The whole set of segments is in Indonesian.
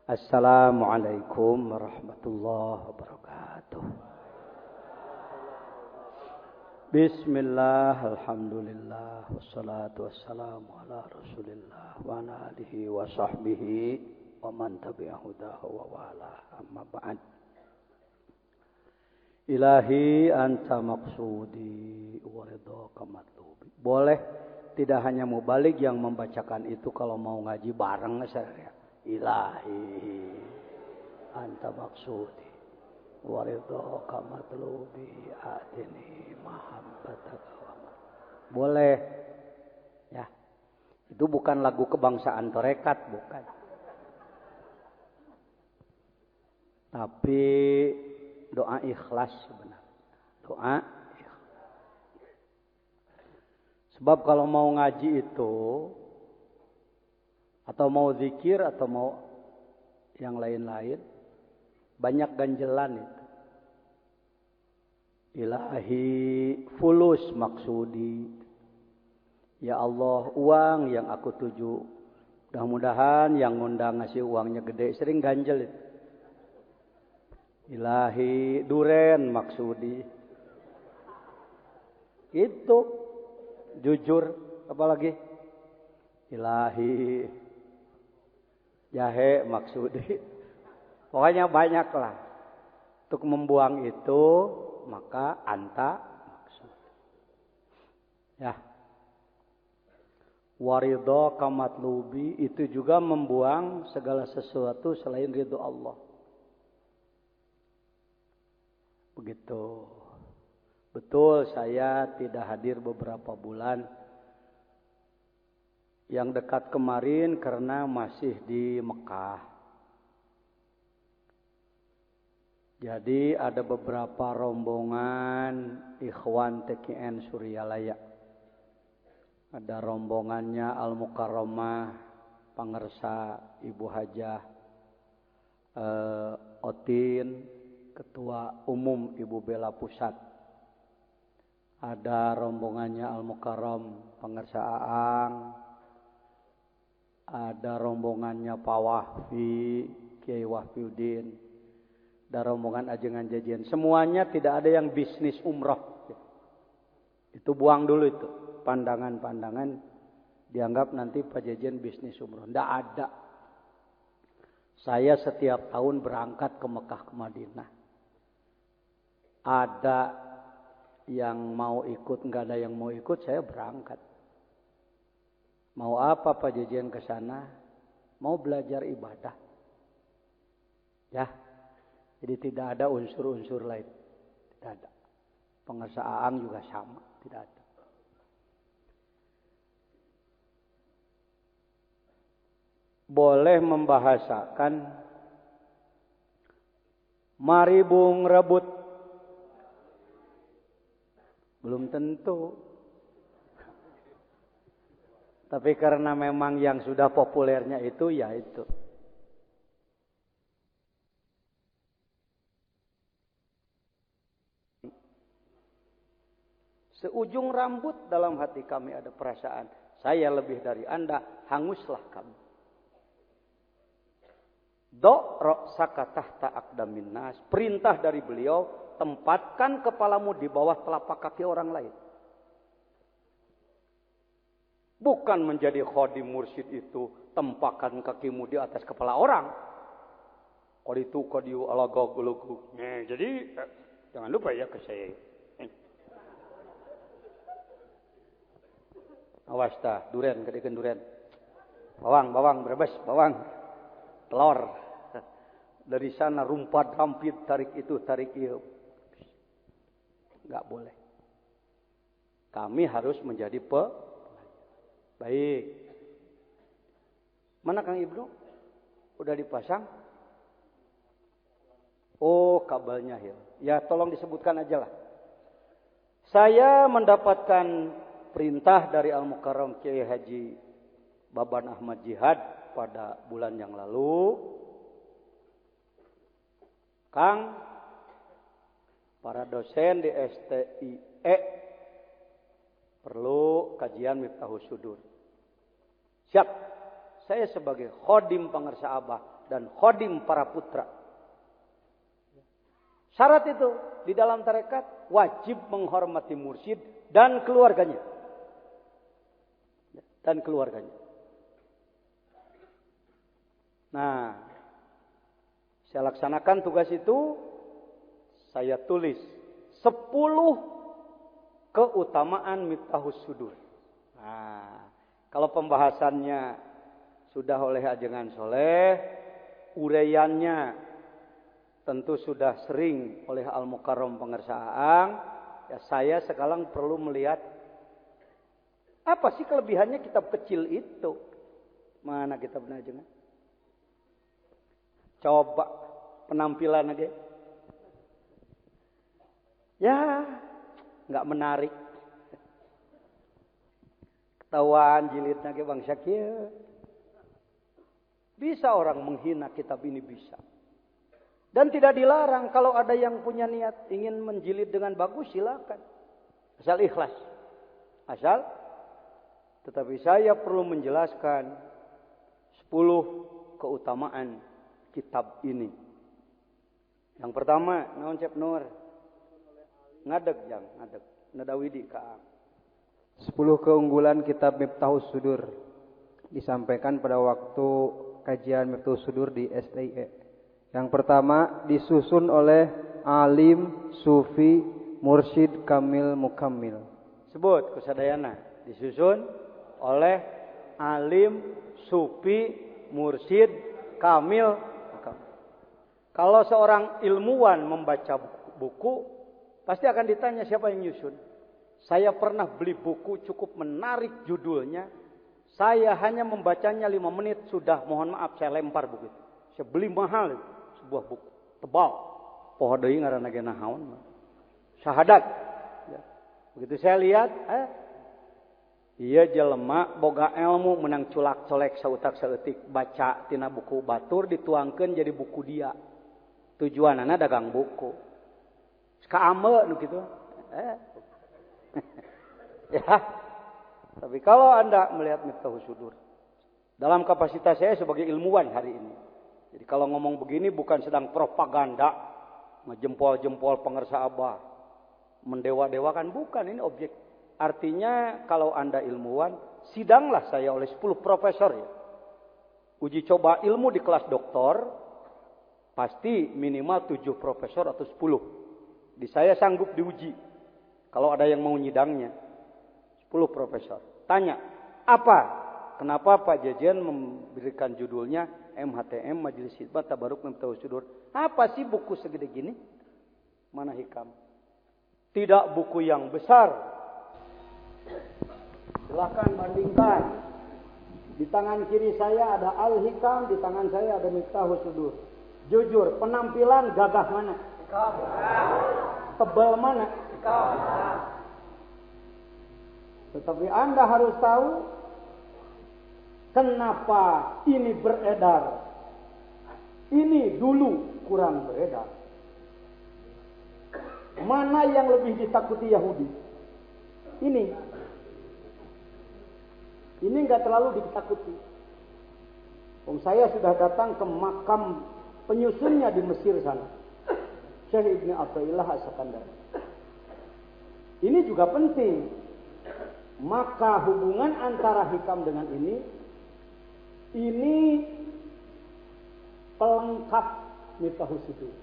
Assalamualaikum warahmatullahi wabarakatuh. Bismillah, alhamdulillah, wassalatu wassalamu ala rasulillah wa ala alihi wa sahbihi wa man tabi'ahudahu wa wala amma ba'd. Ilahi anta maqsudi wa ridhaka matlubi. Boleh tidak hanya mubalik yang membacakan itu kalau mau ngaji bareng saya. Ilahi anta maksudi waridhoka matlubi atini mahabbataka wa boleh ya, itu bukan lagu kebangsaan Torekat, bukan, tapi doa ikhlas sebenarnya, doa ikhlas. Sebab kalau mau ngaji itu atau mau zikir atau mau yang lain-lain, banyak ganjelan itu. Ilahi fulus maksudi. Ya Allah, uang yang aku tuju. Mudah-mudahan yang ngundang ngasih uangnya gede, sering ganjel itu. Ilahi duren maksudi. Itu jujur, apalagi ilahi jahe maksudi. Pokoknya banyak lah. Untuk membuang itu maka anta maksud. Ya. Waridho kamatlubi itu juga membuang segala sesuatu selain ridho Allah. Begitu. Betul saya tidak hadir beberapa bulan. Yang dekat kemarin karena masih di Mekah. Jadi ada beberapa rombongan ikhwan TKN Suryalaya. Ada rombongannya Al-Mukarramah, Pangersa Ibu Hajah, Otin, Ketua Umum Ibu Bela Pusat. Ada rombongannya Al-Mukarram, Pangersa Aang. Ada rombongannya Pak Wahfi, Kiai Wahfiuddin. Ada rombongan Ajengan Jajian. Semuanya tidak ada yang bisnis umroh. Itu buang dulu itu. Pandangan-pandangan dianggap nanti Pak Jajian bisnis umroh. Tidak ada. Saya setiap tahun berangkat ke Mekah ke Madinah. Ada yang mau ikut, nggak ada yang mau ikut, saya berangkat. Mau apa Pak Jajian ke sana? Mau belajar ibadah. Ya. Jadi tidak ada unsur-unsur lain. Tidak ada. Pangersa Aang juga sama, tidak ada. Boleh membahasakan mari bung rebut. Belum tentu. Tapi karena memang yang sudah populernya itu, ya itu. Seujung rambut dalam hati kami ada perasaan. Saya lebih dari Anda, hanguslah kami. Do' sakatahta aqdamin nas. Perintah dari beliau, tempatkan kepalamu di bawah telapak kaki orang lain. Bukan menjadi khadim mursyid itu tempatkan kakimu di atas kepala orang. Qaditu ala gagulugu. Jadi jangan lupa ya ke saya. Awas dah, duren kedekan duren. Bawang berebes, bawang. Telur. Dari sana rumput rampit tarik itu, tarik itu. Enggak boleh. Kami harus menjadi baik. Mana Kang Ibnu? Udah dipasang? Oh, kabelnya hil. Ya, tolong disebutkan aja lah. Saya mendapatkan perintah dari Al-Mukarram Kiai Haji Baban Ahmad Jihad pada bulan yang lalu. Kang, para dosen di STIE perlu kajian Miftahus Sudur. Siap, saya sebagai khodim pengersa Abah dan khodim para putra. Syarat itu di dalam tarekat wajib menghormati mursyid dan keluarganya. Dan keluarganya. Nah, saya laksanakan tugas itu, saya tulis 10 keutamaan Miftahus Sudur. Nah, kalau pembahasannya sudah oleh Ajengan Soleh, uraiannya tentu sudah sering oleh Al-Mukarram Pengersa Aang. Ya, saya sekarang perlu melihat apa sih kelebihannya kitab kecil itu. Mana kitabnya Ajengan? Coba penampilan aja. Ya, nggak menarik. Ketahuan jilidnya ke Bang Syakir. Bisa orang menghina kitab ini, bisa. Dan tidak dilarang kalau ada yang punya niat ingin menjilid dengan bagus, silakan. Asal ikhlas. Asal. Tetapi saya perlu menjelaskan 10 keutamaan kitab ini. Yang pertama, naon Cep Nur? Ngadeg jang, ngadeg. Nadawidi ka. 10 keunggulan kitab Miftahus Sudur disampaikan pada waktu kajian Miftahus Sudur di STIE. Yang pertama, disusun oleh alim, sufi, mursyid, kamil, mukammil. Sebut kusadayana. Disusun oleh alim, sufi, mursyid, kamil, mukammil. Kalau seorang ilmuwan membaca buku, pasti akan ditanya siapa yang nyusun. Saya pernah beli buku cukup menarik judulnya. Saya hanya membacanya 5 menit sudah, mohon maaf saya lempar buku itu. Saya beli mahal itu, sebuah buku tebal. Poho deui ngaranna ge nahaun? Syahadat. Ya. Begitu saya lihat, iya jelema boga ilmu menang culak-colek sautak saeutik baca tina buku batur dituangkeun jadi buku dia. Tujuanana dagang buku. Kaame nu kitu. Ya. Tapi kalau Anda melihat Miftahus Sudur dalam kapasitas saya sebagai ilmuwan hari ini. Jadi kalau ngomong begini bukan sedang propaganda, ngejempol-jempol pengersa Abah, mendewa-dewakan, bukan, ini objek. Artinya kalau Anda ilmuwan, sidanglah saya oleh 10 profesor ya. Uji coba ilmu di kelas doktor pasti minimal 7 profesor atau 10. Di saya sanggup diuji. Kalau ada yang mau nyidangnya. 10 profesor. Tanya, apa? Kenapa Pak Jejen memberikan judulnya MHTM Majelis Khidmat Tabaruk Miftahus Sudur? Apa sih buku segede gini? Mana hikam? Tidak buku yang besar. Silahkan bandingkan. Di tangan kiri saya ada Al-Hikam, di tangan saya ada Miftahus Sudur. Jujur, penampilan gagah mana? Hikam. Tebal mana? Hikam. Tetapi Anda harus tahu kenapa ini beredar. Ini dulu kurang beredar. Mana yang lebih ditakuti Yahudi? Ini enggak terlalu ditakuti. Saya sudah datang ke makam penyusunnya di Mesir sana. Syekh Ibn Athaillah As-Sakandari. Ini juga penting. Maka hubungan antara hikam dengan ini pelengkap Miftahus Sudur.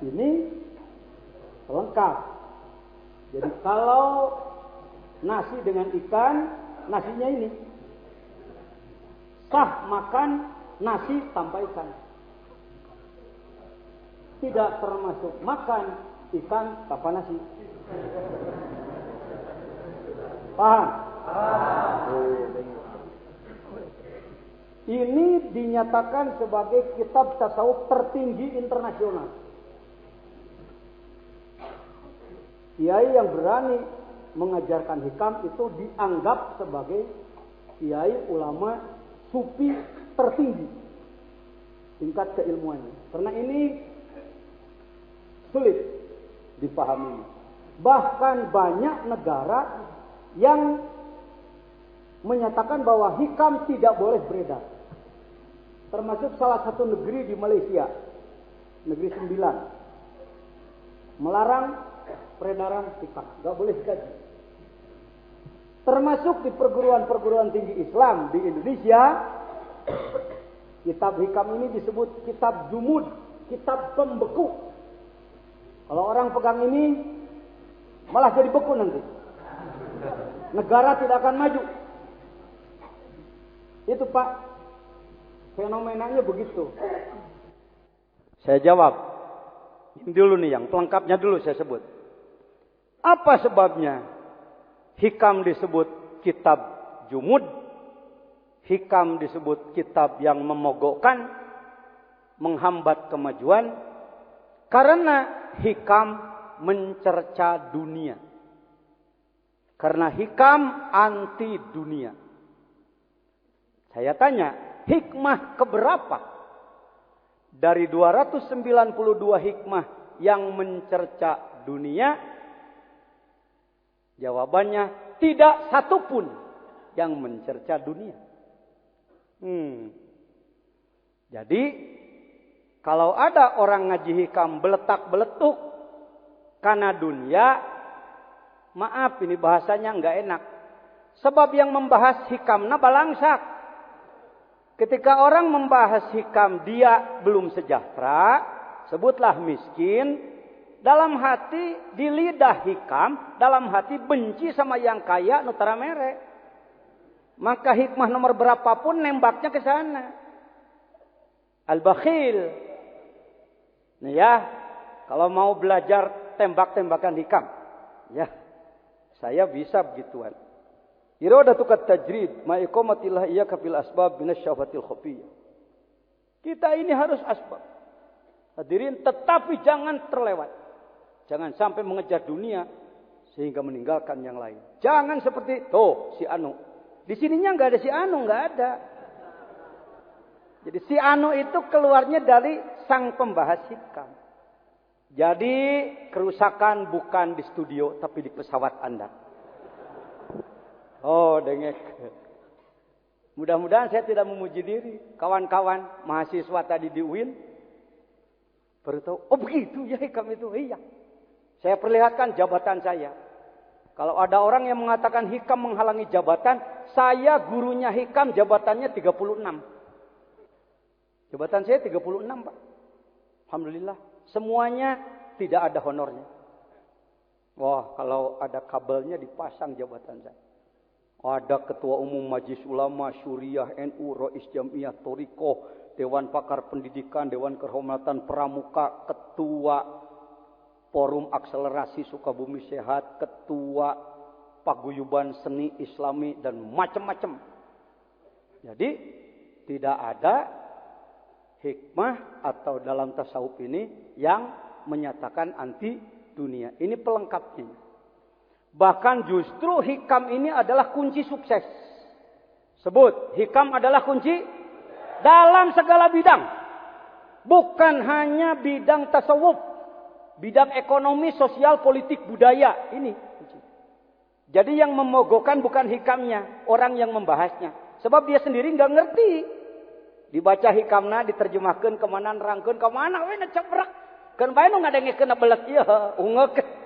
Ini pelengkap. Jadi kalau nasi dengan ikan, nasinya ini. Sah makan nasi tanpa ikan. Tidak termasuk makan ikan tanpa nasi. Paham? Ini dinyatakan sebagai kitab tasawuf tertinggi internasional. Kiai yang berani mengajarkan hikam itu dianggap sebagai kiai ulama sufi tertinggi tingkat keilmuannya. Karena ini sulit dipahami. Bahkan banyak negara yang menyatakan bahwa hikam tidak boleh beredar. Termasuk salah satu negeri di Malaysia, negeri 9, melarang peredaran hikam, nggak boleh dikaji. Termasuk di perguruan-perguruan tinggi Islam di Indonesia, kitab hikam ini disebut kitab jumud, kitab pembeku. Kalau orang pegang ini malah jadi beku nanti. Negara tidak akan maju. Itu Pak, fenomenanya begitu. Saya jawab. Ini dulu nih yang pelengkapnya dulu saya sebut. Apa sebabnya hikam disebut kitab jumud? Hikam disebut kitab yang memogokkan, menghambat kemajuan. Karena hikam mencerca dunia. Karena hikam anti dunia. Saya tanya, hikmah keberapa dari 292 hikmah yang mencerca dunia? Jawabannya, tidak satupun yang mencerca dunia. Jadi, kalau ada orang ngaji hikam beletak-beletuk karena dunia, maaf ini bahasanya nggak enak. Sebab yang membahas hikamna balangsak. Ketika orang membahas hikam dia belum sejahtera, sebutlah miskin, dalam hati di lidah hikam, dalam hati benci sama yang kaya nutara mere. Maka hikmah nomor berapapun nembaknya ke sana. Al-bakhil. Nih ya, kalau mau belajar tembak-tembakan hikam, ya, saya bisa begituan. Iradatu kat tajrid ma iqamatillah iyyaka fil asbab minasyafatil khafiyah. Kita ini harus asbab. Hadirin, tetapi jangan terlewat. Jangan sampai mengejar dunia sehingga meninggalkan yang lain. Jangan seperti si Anu. Di sininya enggak ada si Anu, enggak ada. Jadi si Anu itu keluarnya dari sang pembahas hikam. Jadi kerusakan bukan di studio tapi di pesawat Anda. Oh, dengek. Mudah-mudahan saya tidak memuji diri. Kawan-kawan mahasiswa tadi di UIN baru tahu, oh begitu ya hikam itu. Iya. Saya perlihatkan jabatan saya. Kalau ada orang yang mengatakan hikam menghalangi jabatan, saya gurunya hikam jabatannya 36. Jabatan saya 36, Pak. Alhamdulillah. Semuanya tidak ada honornya. Wah, kalau ada kabelnya dipasang jabatan saya. Ada Ketua Umum Majelis Ulama, Syuriah, NU, Rais Jamiah, Thoriqoh, Dewan Pakar Pendidikan, Dewan Kehormatan Pramuka, Ketua Forum Akselerasi Sukabumi Sehat, Ketua Paguyuban Seni Islami, dan macam-macam. Jadi tidak ada hikmah atau dalam tasawuf ini yang menyatakan anti dunia. Ini pelengkapnya. Bahkan justru hikam ini adalah kunci sukses. Sebut, hikam adalah kunci dalam segala bidang. Bukan hanya bidang tasawuf. Bidang ekonomi, sosial, politik, budaya. Ini kunci. Jadi yang memogokkan bukan hikamnya, orang yang membahasnya. Sebab dia sendiri nggak ngerti. Dibaca hikamna, diterjemahkan kemana, nerangkan kemana, wena ceprek. Kan bae nu ngadengkeun belet ieu, ungek.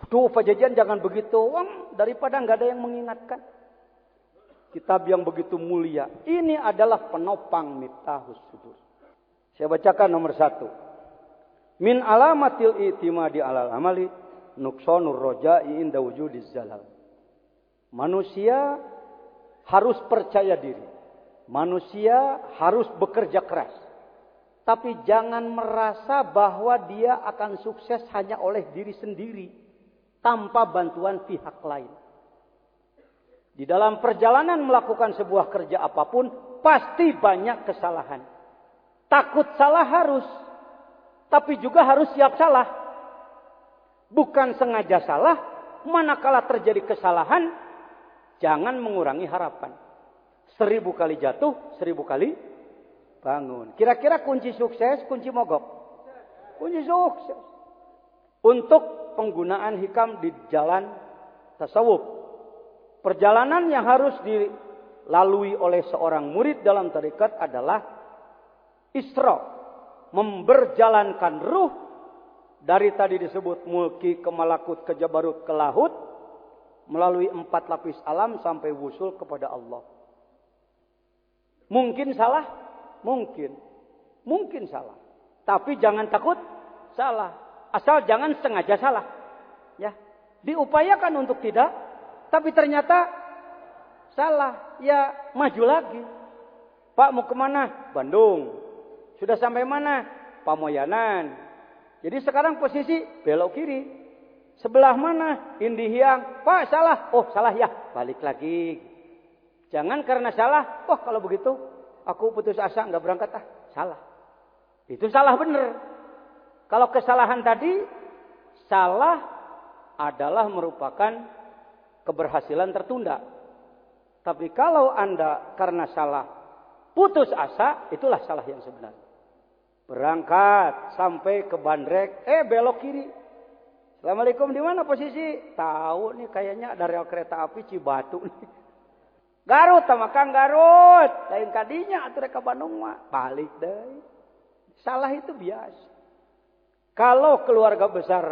Tuh Pajajan jangan begitu, daripada nggak ada yang mengingatkan. Kitab yang begitu mulia, ini adalah penopang Miftahus Sudur. Saya bacakan nomor 1. Min alamatil i'timadi alal amali nuqsanur roja'i inda wujudiz zalal. Manusia harus percaya diri. Manusia harus bekerja keras. Tapi jangan merasa bahwa dia akan sukses hanya oleh diri sendiri. Tanpa bantuan pihak lain. Di dalam perjalanan melakukan sebuah kerja apapun, pasti banyak kesalahan. Takut salah harus, tapi juga harus siap salah. Bukan sengaja salah, manakala terjadi kesalahan, jangan mengurangi harapan. 1000 kali jatuh, 1000 kali bangun. Kira-kira kunci sukses, kunci mogok? Kunci sukses. Untuk penggunaan hikam di jalan tasawuf. perjalanan yang harus dilalui oleh seorang murid dalam tarekat adalah Isra, memberjalankan ruh dari tadi disebut mulki ke malakut ke jabarut ke lahut, melalui 4 lapis alam sampai wusul kepada Allah. Mungkin salah? Mungkin salah. Tapi jangan takut salah. Asal jangan sengaja salah. Ya, diupayakan untuk tidak, tapi ternyata salah. Ya, maju lagi. Pak mau kemana? Bandung. Sudah sampai mana? Pamoyanan. Jadi sekarang posisi belok kiri. Sebelah mana? Indihiyang. Pak salah. Oh salah ya. Balik lagi. Jangan karena salah. Oh kalau begitu aku putus asa nggak berangkat Salah. Itu salah bener. Kalau kesalahan tadi salah adalah merupakan keberhasilan tertunda. Tapi kalau Anda karena salah putus asa, itulah salah yang sebenarnya. Berangkat sampai ke Bandrek, belok kiri. Assalamualaikum, di mana posisi? Tahu nih kayaknya ada rel kereta api Cibatu nih. Garut sama Kang Garut. Lain kadinya atuh ka Bandung mah. Balik deh. Salah itu biasa. Kalau keluarga besar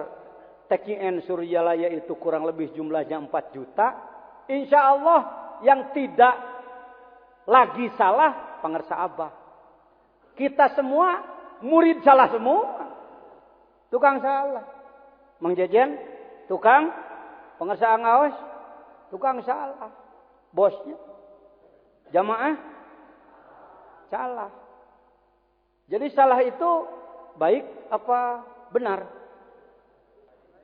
TKN Suryalaya itu kurang lebih jumlahnya 4 juta, insya Allah yang tidak lagi salah pengersa Abah. Kita semua murid salah semua. Tukang salah. Mang Jejen, tukang pengersa ngaos, tukang salah. Bosnya. Jamaah salah. Jadi salah itu baik apa benar?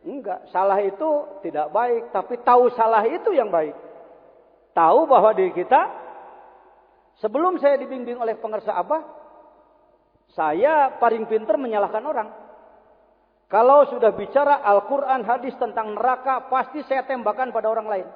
Enggak, salah itu tidak baik, tapi tahu salah itu yang baik. Tahu bahwa diri kita sebelum saya dibimbing oleh pengersa Abah, saya paling pintar menyalahkan orang. Kalau sudah bicara Al-Quran, hadis tentang neraka, pasti saya tembakan pada orang lain.